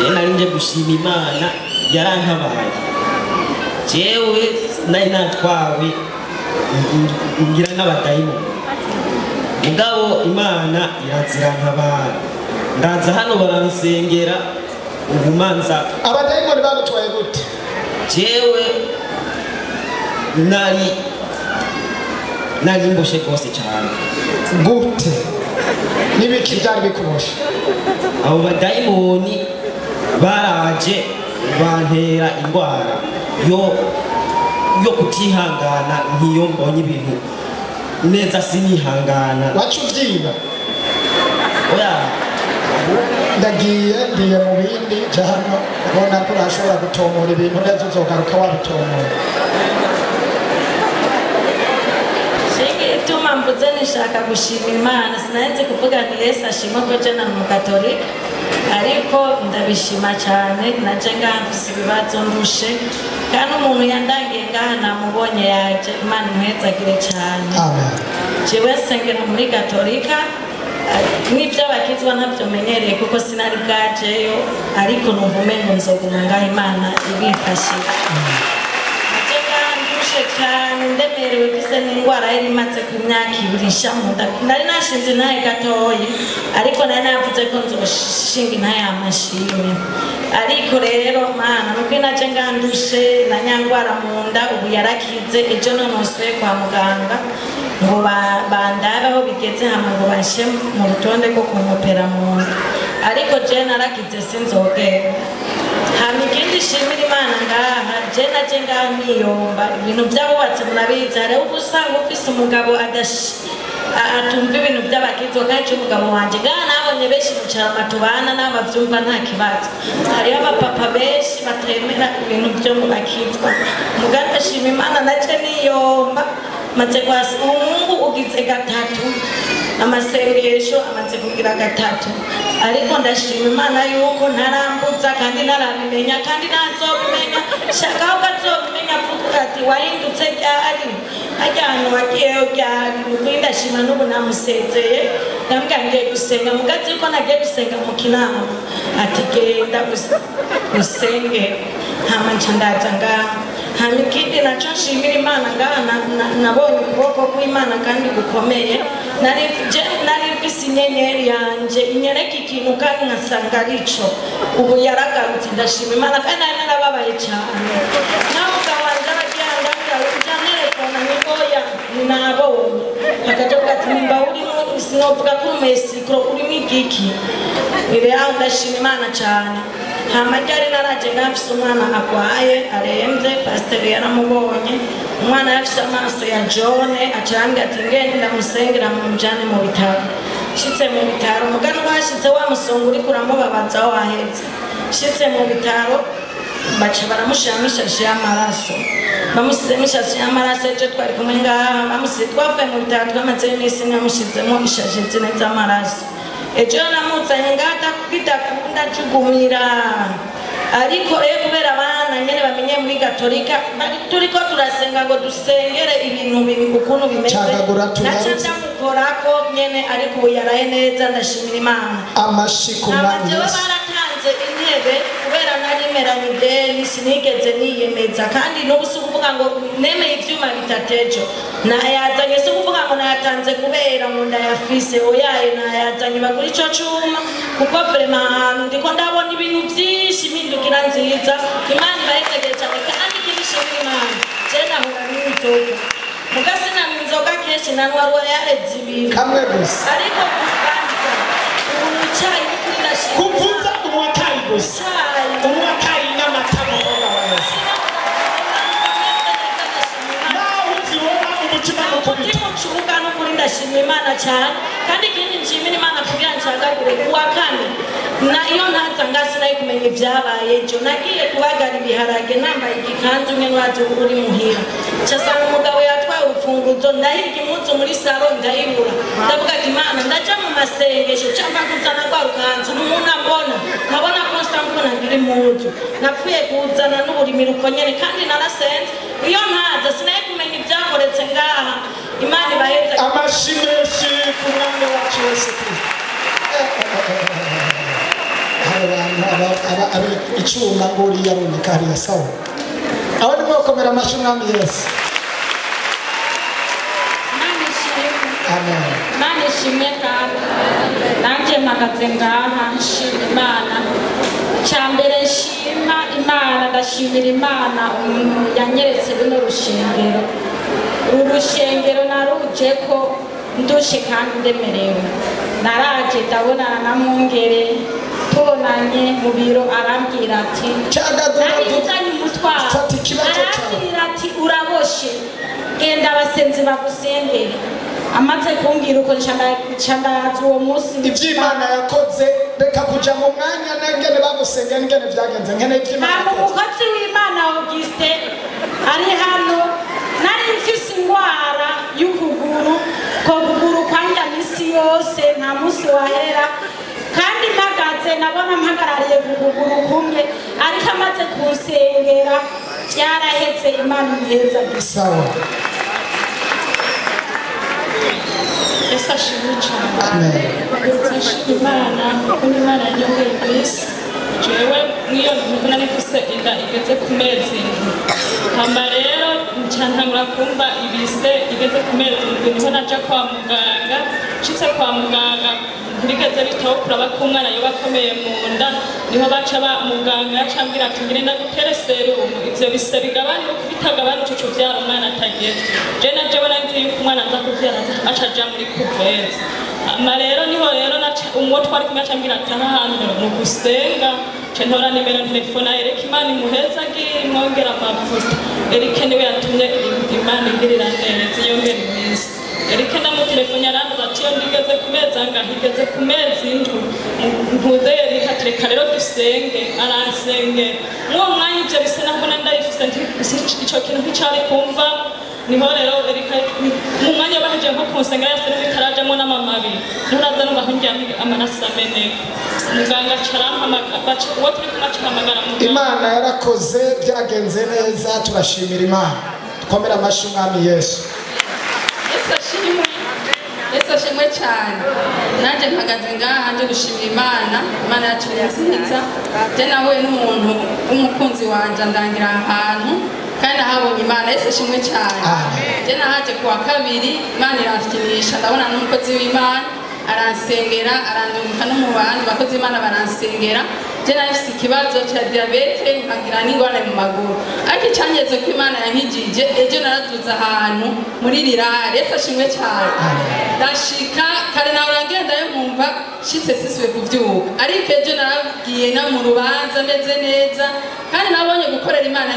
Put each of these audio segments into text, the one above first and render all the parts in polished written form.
narinje gushima Imana yarantabaye jewe nari natwawe ngira n'abadayimo mugabo Imana irazirantabara ndaza hano baransengera ubumanza abadayimo bagutwaye gute jewe nari mboshe rwose cyane gute n'ibiki byari bikuboshe abo badayimoni baraje bantera indwara yo kutihangana nk'iyo mbonye ibintu neza sinihangana wacu ubyiba oya ndagiye ndiye mu bindi jahano ubona ko urashobora gutomora ibintu neza uzogaruka wabitomora ituma mvuze nishaka gushima Imana sinanze kuvuga ni Yesu ashima ko jana mu Katolika ariko ndabishima cyane naje ngamfise ibibazo ndushe kandi umuntu yandangiye ngaha namubonye yaje Imana imwezagire cyane amen jewe sengera muri Katolika n'ibyo bakizwa ntabyo menyereye kuko sinari bwajeyo ariko numva umengo nzoguma ngaha Imana ibifashije cyane ndemerewe bise n'indwara yari imaze ku myaka 2 nshamuda nari nashinze intaye gatoye ariko nari navuze ko nzoshinga intaye amashimwe ariko rero Mana nuko naje ngandushe na nyangwara mu nda ubu yarakize ejo nonosoye kwa muganga ngo bandabe aho bigeze hama ngo bashe mu rutonde rwo kumupera mu nda ariko je narakize sinzogera hama ikindi shimira Imana ngaha je naje ngaha niyomba ibintu by'abubatse murabizi hari ubusanga ufise umugabo atumva ibintu by'abakizo kandi umugabo wanje ngaha nabonye benshi mucara matubana n'abavyumva nta kibazo hariho abapapa benshi batemera ibintu byo mu bakizwa muganda shima Imana naje niyomba maze kwasi umungu ugize gatatu amasengesho amaze kugira gatatu ariko ndashima Imana yuko ntarambuza kandi narabimenya kandi nazobimenya shaka aho bazobimenya vuga ati wahindutse ryari ajyana wagiyeyo ryari nuko ndashima n'ubu namusezeye ndamubwiye gusenga mugazi ko nagiye gusenga mu kinama ati genda usenge hama ndaza ngaha hama ikindi naco nshimira Imana ngaha nabonye ukuboko kw'Imana kandi gukomeye nari mfise inyenyeri yanje inyereka ikintu kandi nkasanga arico ubu yaragarutse ndashima Imana kandi nari narababaye cyane namugabo wanje aragenda telefona nikoya ninabonye akajavuga ati nimba urimo sinovuga ko umesikro uri migiki ire aho ndashima Imana cyane hamajyari naraje ngafise umwana akwaye aremze pastor yaramubonye umwana yafise amaso ya John acambye ati ngende ndamusengera mu mujane mu bitaro shitse mu bitaro mugano bashitse wa musongo uri kuramubabaza wahetse shitse mu bitaro baca baramushamisha y'amaraso bamusizemisha y'amaraso ejo twari kumwe ngaha bamusize twavuye mu bitaro twamaze n'isi namushizemo ishaje zine z'amaraso ejo namuzanye ngata bidakunda cugumira ariko kubera abana nyene bamenye muri Katolika turiko turasenga ngo dusengere ibintu ukuntu bimeze naca ndamukorako nyene ariko yaraye neza ndashimira Imana amashikura baratanze intebe kubera narimeranye ideni sinigeze niyemeza kandi n'ubusi kuvuga ngo nemeye ivyuma bitatejo nayazanye se kuvuga ngo nayatanze kubera ngo ndayafise oyaye nayazanye bagura ico cuma kuko vraiment ndiko ndabona ibintu byinshi impindukira nziza Imana ibahetegeye cyane kandi kibishimira Imana je nahura n'inzoga mugasina inzoga kenshi nanwarwa yareze ibintu kamwe gusa ariko kubanza umucayi kwirashira kuvuza umwakayi gusa umwakayi n'amatama wose umutima no kuri ndashima Imana cyane kandi ikindi nshimira Imana kugira nshagagure kuwa kane na iyo ntaza ngasi nayo kumenya ibyabaye jo nagiye kubagara ibiharage nambaye igikanzu nyene waje uri muhira cyasanga umugabo yatwaye urufunguzo ndahirya impuzu muri salo ndayibura ndavuga ati Imana ndaja mu masengesho cyangwa kuzana kwa rukanzu n'umuntu ambona nkabona ko mbona ngira impuzu napfuye kuzana n'uburimiro uko nyene kandi narasenze iyo ntaza sinaye kumenya ibyakoretse ngaha Imana ibaheze amashimeshi ku mwami wacu Yesu Kristo abantu icyuma nguriya runaka hariya sawa aho ni mwakomera amashyi umwami Yesu. Amen. Imana ishimwe kandi nanjye mpagaze ngaha nshima Imana. Cyambere nshima Imana, ndashimira Imana umuntu yanyeretse runo rushengero. Uru rushengero naruje ko ndushe kandi ndemerewe. Naraje ndabonana na Mwungere tubonanye mu biro arambwira ati narinzanye umutwaro, arambwira ati uraboshe genda abasenzi bagusengere. Amaze kumbwira uko nshandaza uwo munsi iby'Imana yakoze reka kuja mu mwanya nengene bagusengera ngene byagenze nkene iby'Imana. Umukozi w'Imana Auguste ari hano, nari mfise ingwara y'ukuguru, ko kuguru kwanja misi yose nta munsi wahera, kandi mpagaze nabona mpagarariye ku kuguru kumwe, ariko amaze kunsengera byarahetse. Imana iheza sawa. Esa shimuchana Imana kuni Imana yongeye kwisi jewe niyo nkuna nifise inda igeze ku mezi hamba rero ncantangura kumva ibise igeze ku mezi niho naja kwa muganga. Nshitse kwa muganga ntigeze bitaho kuraba ko umwana yoba akomeye mu nda, niho baca ba muganga yacambwira ati ngire ndagutere serumu ivyo bise bigabanuka bitagabanuka ico vyara umwana atageze. Je naje nzi yuko umwana aza kuvyara acaja muri kuveza ama rero niho rero umwo twari kumwe acambwira ati ahantu mu gusenga centora nimero telefone Erika Imana imuheza mwongera amavuta. Erika niwe yatumye Imana igirira neza yongera imisi. Erika mu telefone yarambaza ati ndigeze ku mezi angahe, igeze ku mezi indwi. Mpuze Erika ati reka rero dusenge, aransenge mwuwo mwanya ivyo bise nabona ndabifise ico kintu nticari kumva. Niho rero Erika mu mwanya baheje nko kunsengera yase bikarajamo n'amamabi nturaza numva ngiye amaraso ameneka. Muganga carampamagara uwo turi kumacahamagara muganga. Imana yarakoze byagenze neza, turashimira Imana. Twomera amashyi umwami Yesu. Yesu ashimwe cyane. Nanjye mpagaze ngaha nje gushimira Imana. Imana yacu nziza. Je nahuye n'umuntu w'umukunzi wanje ndangira ahantu kandi ahabonye Imana. Yesu ashimwe cyane. Je nahaje kuwa kabiri Imana iramfikirisha ndabona n'umukozi w'Imana aransengera arandunguka no mu bandi bakozi Imana baransengera. Je nafise ikibazo cya diabete nkagira n'ingorane mu maguru, ariko cyangeze ko Imana yankijije. Ejo naraduze ahantu muri rirare. Yesu ashimwe cyane. Ndashika kare nawe uragenda yo nkumva shitse siswe kuvyuka, ariko ejo naragiye na mu rubanza meze neza kandi nabonye gukorera Imana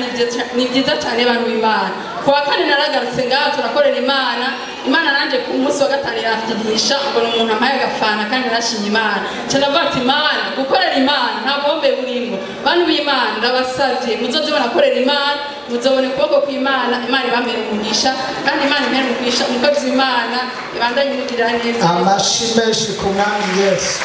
ni byiza cyane abantu b'Imana. Kuwa kane naragarutse ngaha turakorera Imana. Imana nanje ku munsi wa gatanu yafikirisha ngo umuntu amaye agafana kandi narashimye Imana. Cyanavuga ati Imana gukorera Imana nta bombe burimbo. Bantu b'Imana ndabasavye muzoze banakorera Imana, muzobone kuboko kw'Imana. Imana ibamere umugisha kandi Imana imere umugisha umukozi w'Imana ibandanye imugirira neza. Amashyi menshi ku mwami Yesu.